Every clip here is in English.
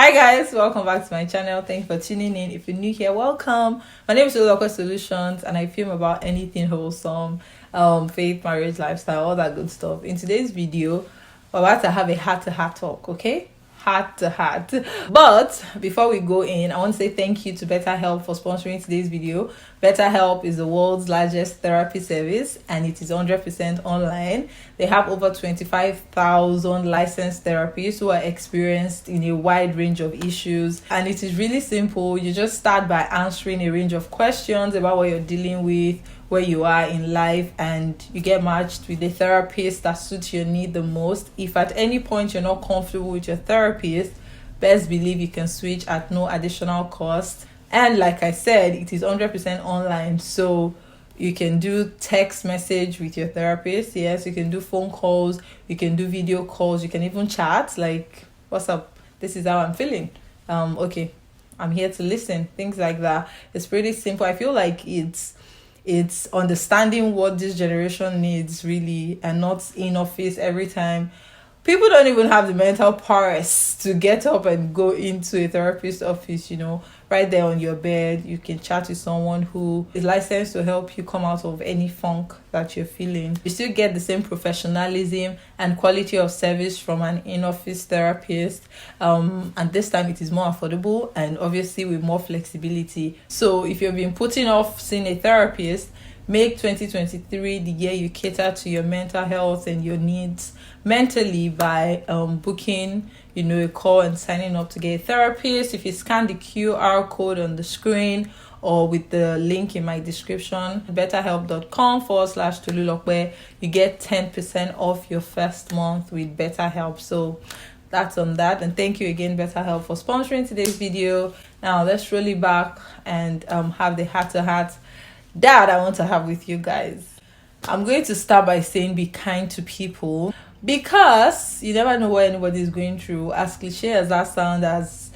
Hi guys, welcome back to my channel. Thanks for tuning in. If you're new here, welcome. My name is Local Solutions and I film about anything wholesome, faith, marriage, lifestyle, all that good stuff. In today's video, we're about to have a heart-to-heart talk, okay? Heart-to-heart. But before we go in, I want to say thank you to BetterHelp for sponsoring today's video. BetterHelp is the world's largest therapy service and it is 100% online. They have over 25,000 licensed therapists who are experienced in a wide range of issues, and it is really simple. You just start by answering a range of questions about what you're dealing with, where you are in life, and you get matched with a therapist that suits your need the most. If at any point you're not comfortable with your therapist, best believe you can switch at no additional cost. And like I said, it is 100% online, so you can do text message with your therapist. Yes, you can do phone calls, you can do video calls, you can even chat like, what's up, this is how I'm feeling, okay, I'm here to listen, things like that. It's pretty simple. I feel like it's understanding what this generation needs really, and not in office every time. People don't even have the mental powers to get up and go into a therapist's office, right there on your bed. You can chat with someone who is licensed to help you come out of any funk that you're feeling. You still get the same professionalism and quality of service from an in-office therapist. And this time it is more affordable and obviously with more flexibility. So if you've been putting off seeing a therapist, make 2023 the year you cater to your mental health and your needs mentally by booking a call and signing up to get a therapist. If you scan the QR code on the screen or with the link in my description, betterhelp.com/Tolulokwe, you get 10% off your first month with BetterHelp. So that's on that, and thank you again BetterHelp for sponsoring today's video. Now let's roll it back and have the heart-to-heart that I want to have with you guys. I'm going to start by saying be kind to people, because you never know what anybody is going through. As cliche as that sound, as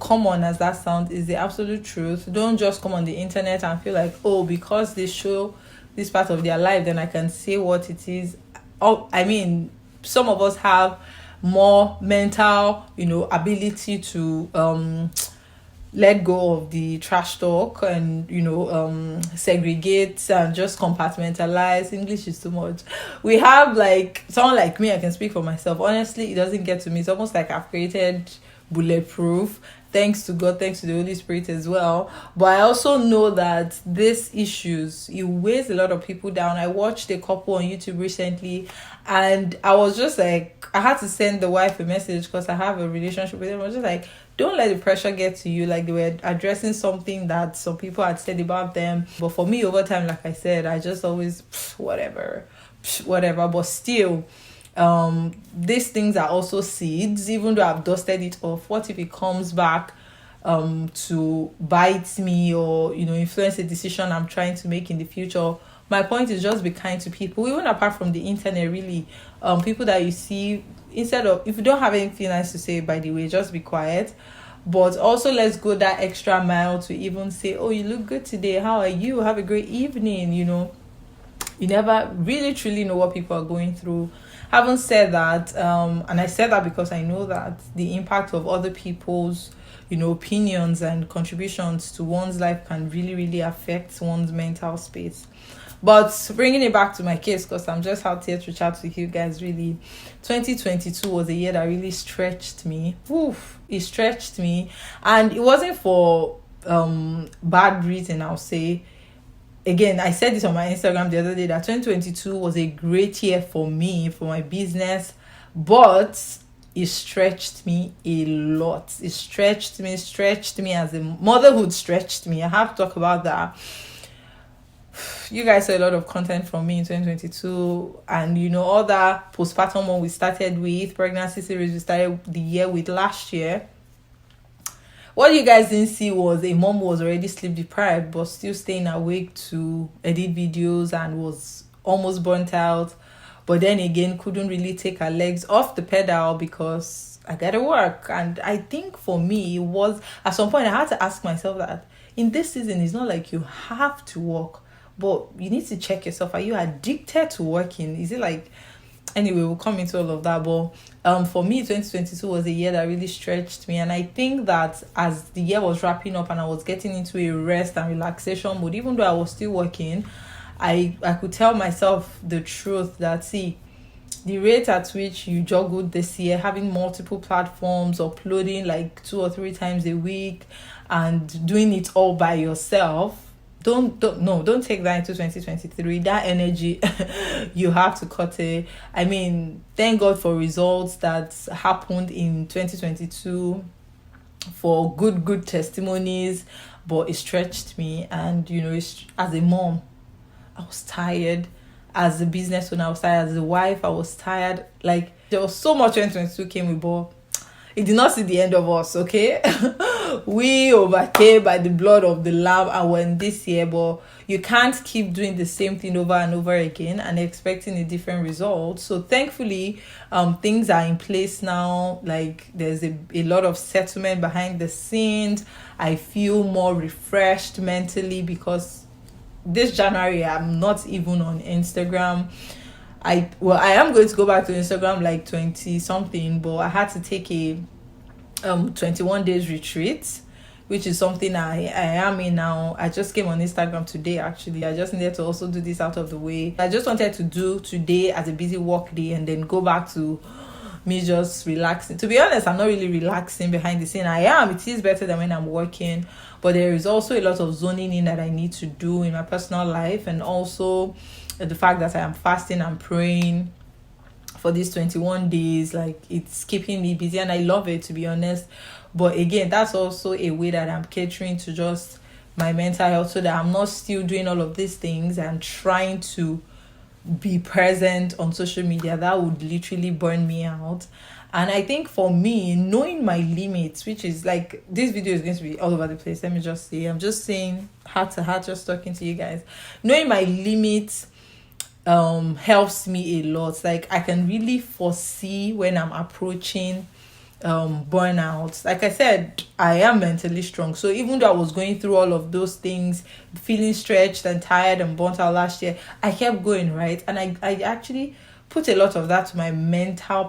common as that sound, is the absolute truth. Don't just come on the internet and feel like, oh, because they show this part of their life, then I can say what it is. Oh, I mean, some of us have more mental ability to let go of the trash talk and segregate and just compartmentalize. English is too much. We have like someone like me, I can speak for myself. Honestly, it doesn't get to me. It's almost like I've created bulletproof, thanks to God, thanks to the Holy Spirit as well. But I also know that these issues, it weighs a lot of people down. I watched a couple on YouTube recently and I was just like, I had to send the wife a message because I have a relationship with him. I was just like, don't let the pressure get to you. Like, they were addressing something that some people had said about them. But for me, over time, like I said, I just always, whatever. But still, these things are also seeds. Even though I've dusted it off, what if it comes back to bite me or influence a decision I'm trying to make in the future? My point is just be kind to people, even apart from the internet, really. People that you see, instead of, if you don't have anything nice to say, by the way, just be quiet. But also, let's go that extra mile to even say, oh, you look good today, how are you, have a great evening. You never really truly know what people are going through. Having said that, and I said that because I know that the impact of other people's opinions and contributions to one's life can really, really affect one's mental space. But bringing it back to my case, because I'm just out here to chat with you guys, really, 2022 was a year that really stretched me. It stretched me. And it wasn't for bad reason, I'll say. Again, I said this on my Instagram the other day, that 2022 was a great year for me, for my business. But it stretched me a lot. It stretched me as in motherhood stretched me. I have to talk about that. You guys saw a lot of content from me in 2022, and all that postpartum one we started with, pregnancy series we started the year with last year. What you guys didn't see was a mom was already sleep deprived but still staying awake to edit videos and was almost burnt out, but then again couldn't really take her legs off the pedal because I gotta work. And I think for me, it was at some point I had to ask myself that in this season, it's not like you have to work, but you need to check yourself. Are you addicted to working? Is it like anyway, we'll come into all of that. But for me, 2022 was a year that really stretched me, and I think that as the year was wrapping up and I was getting into a rest and relaxation mode, even though I was still working, I could tell myself the truth that, see, the rate at which you juggled this year, having multiple platforms, uploading like 2 or 3 times a week, and doing it all by yourself, don't take that into 2023. That energy, you have to cut it. I mean, thank God for results that happened in 2022, for good testimonies, but it stretched me. And as a mom, I was tired. As a business owner, I was tired. As a wife, I was tired. Like, there was so much 2022 came with, but it did not see the end of us, okay? We overcame by the blood of the Lamb, and we're in this year, but you can't keep doing the same thing over and over again and expecting a different result. So thankfully, things are in place now. Like, there's a lot of settlement behind the scenes. I feel more refreshed mentally because this January I'm not even on Instagram. I am going to go back to Instagram like 20 something, but I had to take a 21 days retreat, which is something I am in now. I just came on Instagram today. Actually, I just needed to also do this out of the way. I just wanted to do today as a busy work day and then go back to me just relaxing. To be honest, I'm not really relaxing behind the scene. It is better than when I'm working, but there is also a lot of zoning in that I need to do in my personal life, and also the fact that I am fasting and praying for these 21 days. Like, it's keeping me busy, and I love it, to be honest. But again, that's also a way that I'm catering to just my mental health, so that I'm not still doing all of these things and trying to be present on social media. That would literally burn me out. And I think for me, knowing my limits, which is like, this video is going to be all over the place. Let me just say, I'm just saying heart to heart, just talking to you guys. Knowing my limits helps me a lot. Like, I can really foresee when I'm approaching burnout. Like I said, I am mentally strong, so even though I was going through all of those things, feeling stretched and tired and burnt out last year, I kept going, right? And I actually put a lot of that to my mental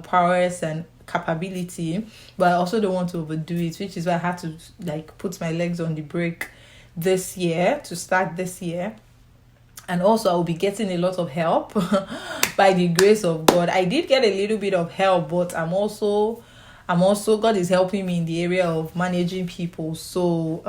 prowess and capability, but I also don't want to overdo it, which is why I had to like put my legs on the brake this year, to start this year. And also, I will be getting a lot of help by the grace of God. I did get a little bit of help, but I'm also God is helping me in the area of managing people. So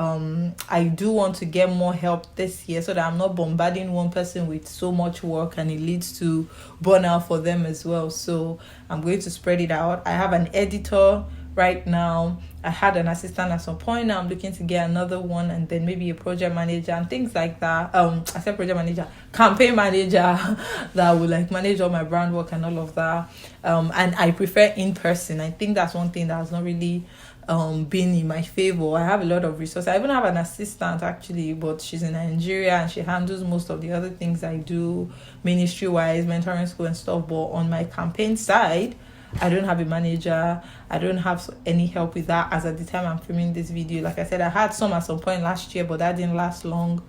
I do want to get more help this year, so that I'm not bombarding one person with so much work and it leads to burnout for them as well. So I'm going to spread it out. I have an editor right now. I had an assistant at some point. Now I'm looking to get another one, and then maybe a project manager and things like that. I said project manager, campaign manager that will like manage all my brand work and all of that. And I prefer in person. I think that's one thing that's not really been in my favor. I have a lot of resources. I even have an assistant actually, but she's in Nigeria and she handles most of the other things I do, ministry wise, mentoring school and stuff. But on my campaign side, I don't have a manager. I don't have any help with that as at the time I'm filming this video. Like I said, I had some at some point last year, but that didn't last long.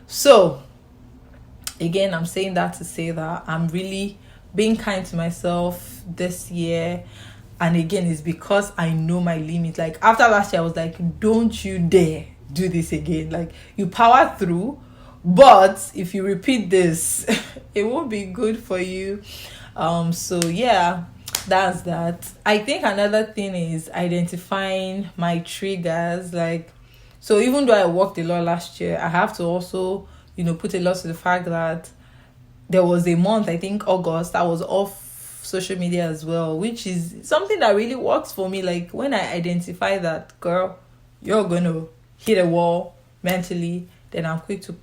So again, I'm saying that to say that I'm really being kind to myself this year. And again, it's because I know my limit. Like, after last year, I was like, don't you dare do this again. Like, you power through, but if you repeat this, it won't be good for you. So yeah, that's that. I think another thing is identifying my triggers. Like, so even though I worked a lot last year, I have to also, put a lot to the fact that there was a month, I think August, I was off social media as well, which is something that really works for me. Like, when I identify that, girl, you're gonna hit a wall mentally, then I'm quick to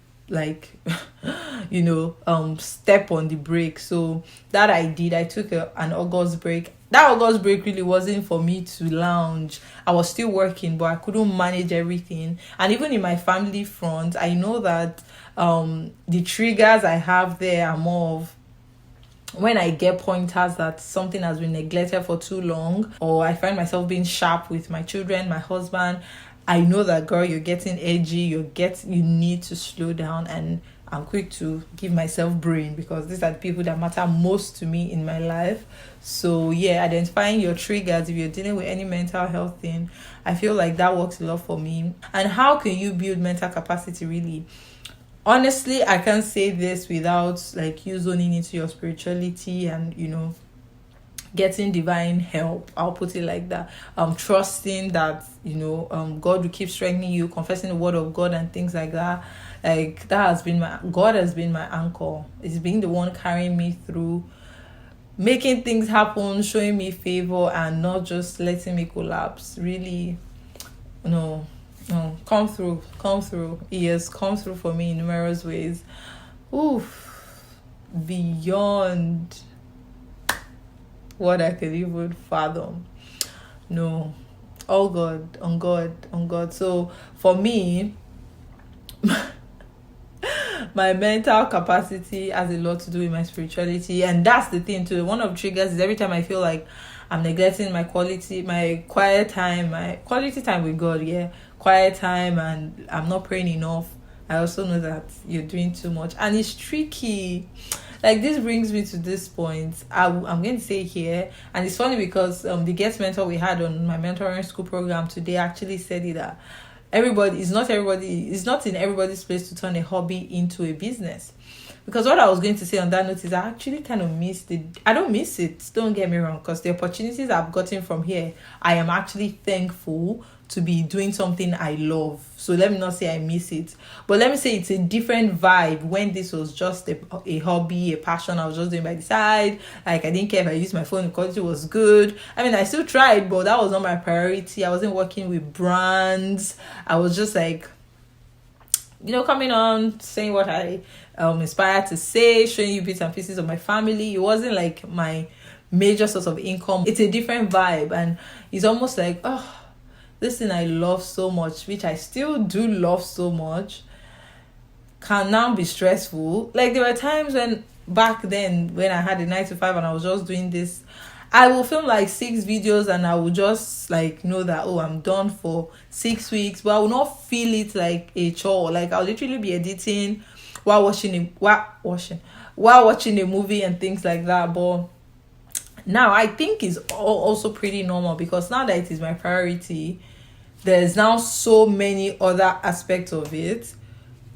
step on the brake. So that I did. I took an August break. That August break really wasn't for me to lounge. I was still working, but I couldn't manage everything. And even in my family front, I know that the triggers I have there are more of when I get pointers that something has been neglected for too long, or I find myself being sharp with my children, my husband. I know that, girl, you're getting edgy, you need to slow down and I'm quick to give myself brain, because these are the people that matter most to me in my life. So yeah, identifying your triggers if you're dealing with any mental health thing, I feel like that works a lot for me. And how can you build mental capacity really? Honestly, I can't say this without like you zoning into your spirituality and getting divine help. I'll put it like that. Trusting that God will keep strengthening you, confessing the word of God and things like that. Like that has been God has been my anchor. It's been the one carrying me through, making things happen, showing me favor, and not just letting me collapse. Really, no, come through. He has come through for me in numerous ways. Oof, beyond what I could even fathom. No, all God, on God, on God. So for me, my mental capacity has a lot to do with my spirituality, and that's the thing too. One of the triggers is every time I feel like I'm neglecting my quiet time, my quality time with God, quiet time, and I'm not praying enough. I also know that you're doing too much, and it's tricky. Like this brings me to this point. I'm going to say here, and it's funny because the guest mentor we had on my mentoring school program today actually said it that it's not in everybody's place to turn a hobby into a business. Because what I was going to say on that note is I actually kind of missed it. I don't miss it, don't get me wrong, because the opportunities I've gotten from here, I am actually thankful to be doing something I love. So let me not say I miss it, but let me say it's a different vibe when this was just a hobby, a passion I was just doing by the side. Like I didn't care if I used my phone, the quality was good. I mean, I still tried, but that was not my priority. I wasn't working with brands. I was just like, coming on, saying what I inspired to say, showing you bits and pieces of my family. It wasn't like my major source of income. It's a different vibe, and it's almost like, this thing I love so much, which I still do love so much, can now be stressful. Like there were times when back then when I had a 9 to 5 and I was just doing this, I will film like 6 videos and I will just like know that I'm done for 6 weeks, but I will not feel it like a chore. Like I'll literally be editing while watching a movie and things like that. But now I think it's also pretty normal, because now that it is my priority, there's now so many other aspects of it.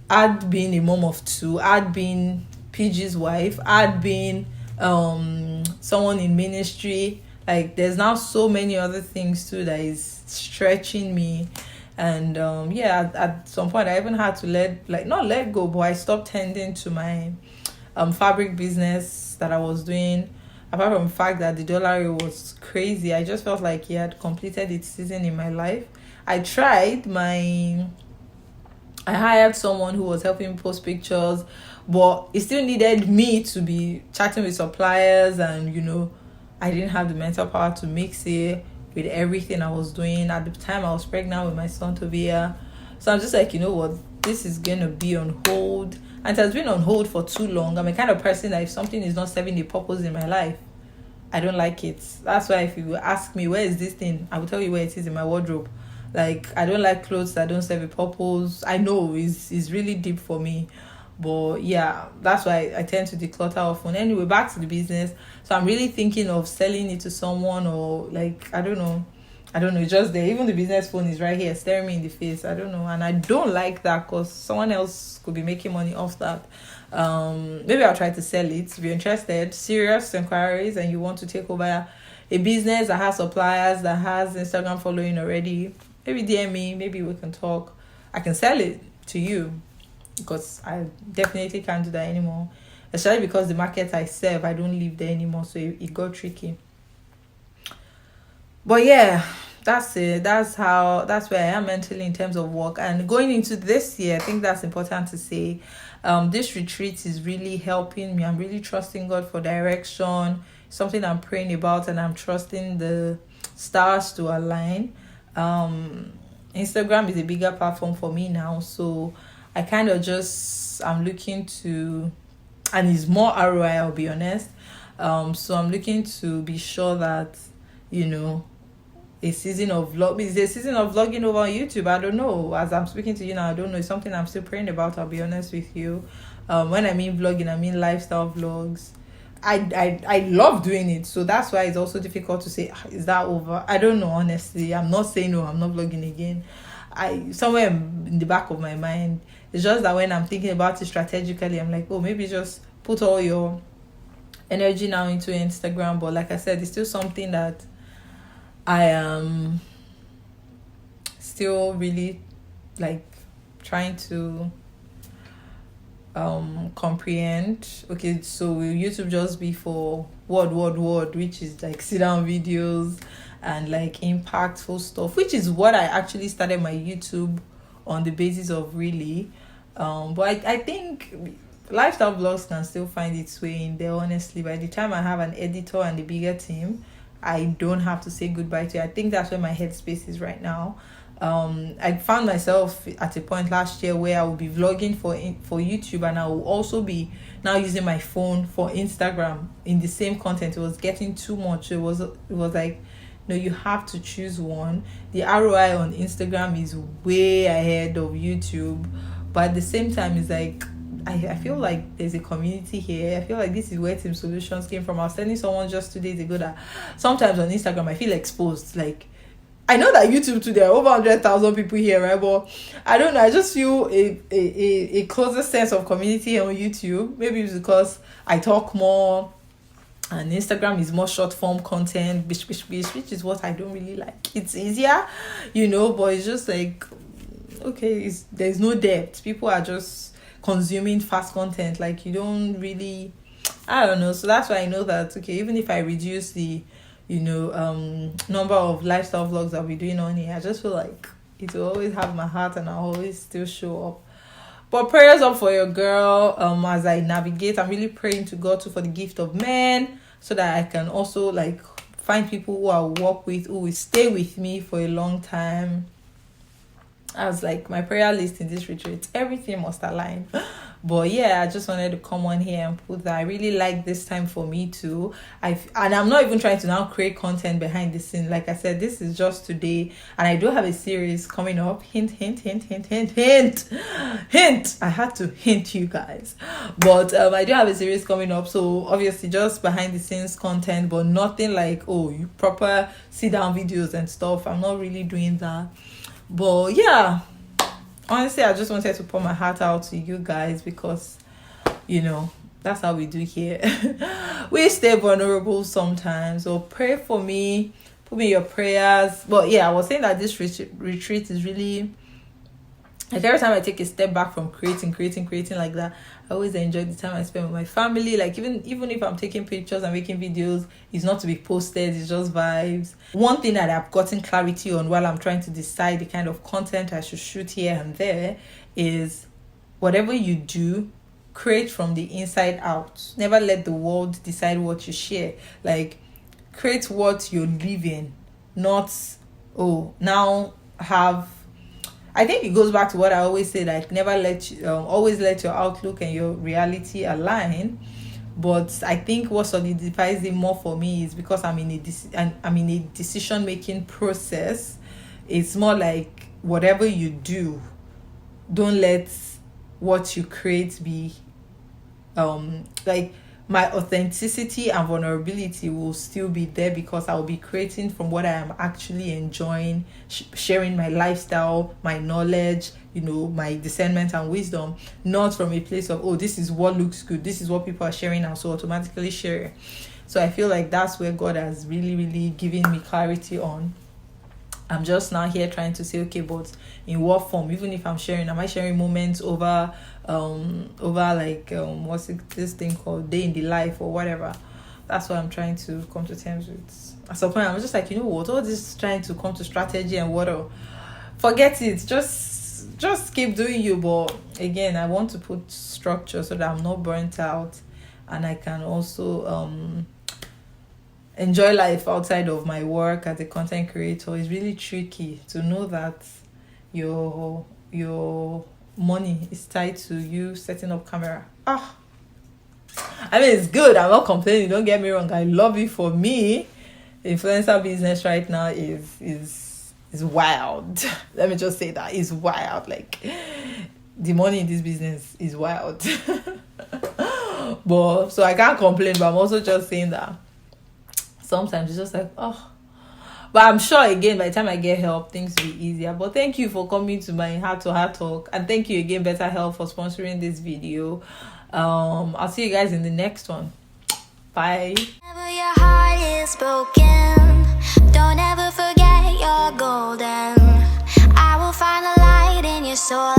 I'd been a mom of 2, I'd been PG's wife, I'd been someone in ministry. Like there's now so many other things too that is stretching me. And at some point I even had to not let go, but I stopped tending to my fabric business that I was doing. Apart from the fact that the dollar was crazy, I just felt like it had completed its season in my life. I hired someone who was helping me post pictures, but it still needed me to be chatting with suppliers, and I didn't have the mental power to mix it with everything I was doing. At the time I was pregnant with my son Tovia, so I'm just like, what, this is gonna be on hold. And it has been on hold for too long. I'm a kind of person that if something is not serving the purpose in my life, I don't like it. That's why if you ask me where is this thing, I will tell you where it is in my wardrobe. Like I don't like clothes that don't serve a purpose. I know it's really deep for me, but yeah, that's why I tend to declutter often. Anyway, back to the business. So I'm really thinking of selling it to someone, or like I don't know, it's just there. Even the business phone is right here staring me in the face. I don't know, and I don't like that because someone else could be making money off that. Maybe I'll try to sell it. If you're interested, serious inquiries, and you want to take over a business that has suppliers, that has Instagram following already, maybe DM me, maybe we can talk. I can sell it to you, because I definitely can't do that anymore, especially because the market I serve, I don't live there anymore, so it got tricky. But yeah, that's it. That's where I am mentally in terms of work. And going into this year, I think that's important to say. This retreat is really helping me. I'm really trusting God for direction, something I'm praying about, and I'm trusting the stars to align. Instagram is a bigger platform for me now, so I kind of I'm looking to, and it's more ROI, I'll be honest. So I'm looking to be sure that a season of vlog. Is there a season of vlogging over on YouTube? I don't know. As I'm speaking to you now, I don't know. It's something I'm still praying about. I'll be honest with you. When I mean vlogging, I mean lifestyle vlogs. I love doing it, so that's why it's also difficult to say, is that over? I don't know, honestly. I'm not saying no, I'm not vlogging again. I somewhere in the back of my mind, it's just that when I'm thinking about it strategically, I'm like, oh, maybe just put all your energy now into Instagram. But like I said, it's still something that I am still really like trying to comprehend. Okay, so will YouTube just be for word, which is like sit down videos and like impactful stuff, which is what I actually started my YouTube on the basis of, really. But I think lifestyle blogs can still find its way in there. Honestly, by the time I have an editor and a bigger team, I don't have to say goodbye to it. I think that's where my headspace is right now. I found myself at a point last year where I will be vlogging for YouTube, and I will also be now using my phone for Instagram in the same content. It was getting too much. It was like, no, you have to choose one. The ROI on Instagram is way ahead of YouTube, but at the same time, it's like I feel like there's a community here. I feel like this is where Team Solutions came from. I was telling someone just 2 days ago that sometimes on Instagram I feel exposed. Like, I know that YouTube too, there are over 100,000 people here, right? But I don't know, I just feel a closer sense of community on YouTube. Maybe it's because I talk more and Instagram is more short form content, which is what I don't really like. It's easier, but it's just like, okay, there's no depth. People are just consuming fast content. Like, you don't really, I don't know. So that's why I know that, okay, even if I reduce the number of lifestyle vlogs I'll be doing on here, I just feel like it will always have my heart and I'll always still show up. But prayers up for your girl. As I navigate, I'm really praying to God for the gift of men, so that I can also like find people who I'll work with, who will stay with me for a long time. As like my prayer list in this retreat, everything must align. But yeah, I just wanted to come on here and put that I really like this time for me too. And I'm not even trying to now create content behind the scene. Like I said, this is just today, and I do have a series coming up. Hint. I had to hint you guys, but I do have a series coming up. So obviously, just behind the scenes content, but nothing like you proper sit down videos and stuff. I'm not really doing that. But yeah, honestly, I just wanted to pour my heart out to you guys because, that's how we do here. We stay vulnerable sometimes. So pray for me. Put me in your prayers. But yeah, I was saying that this retreat is really, like, every time I take a step back from creating like that, I always enjoy the time I spend with my family. Like, even if I'm taking pictures and making videos, it's not to be posted, it's just vibes. One thing that I've gotten clarity on while I'm trying to decide the kind of content I should shoot here and there is, whatever you do, create from the inside out. Never let the world decide what you share. Like, create what you're living, not now have. I think it goes back to what I always say, like, never always let your outlook and your reality align. But I think what solidifies it more for me is because I'm in a decision making process. It's more like, whatever you do, don't let what you create be like, my authenticity and vulnerability will still be there, because I will be creating from what I am actually enjoying, sharing my lifestyle, my knowledge, my discernment and wisdom, not from a place of, this is what looks good, this is what people are sharing now, so automatically share it. So I feel like that's where God has really, really given me clarity on. I'm just now here trying to say, okay, but in what form? Even if I'm sharing, am I sharing moments over like what's this thing called, day in the life or whatever? That's what I'm trying to come to terms with. At some point, I'm just like, what? All this trying to come to strategy and what? Forget it. Just keep doing you. But again, I want to put structure so that I'm not burnt out, and I can also enjoy life outside of my work as a content creator. Is really tricky to know that your money is tied to you setting up camera. I mean, it's good. I'm not complaining. Don't get me wrong. I love it for me. Influencer business right now is wild. Let me just say that is wild. Like the money in this business is wild. But so I can't complain, but I'm also just saying that sometimes it's just like, oh, but I'm sure again by the time I get help things will be easier. But thank you for coming to my heart to heart talk, and thank you again Better Health for sponsoring this video. I'll see you guys in the next one. Bye. Whenever your heart is broken, don't ever forget you're golden. I will find the light in your soul.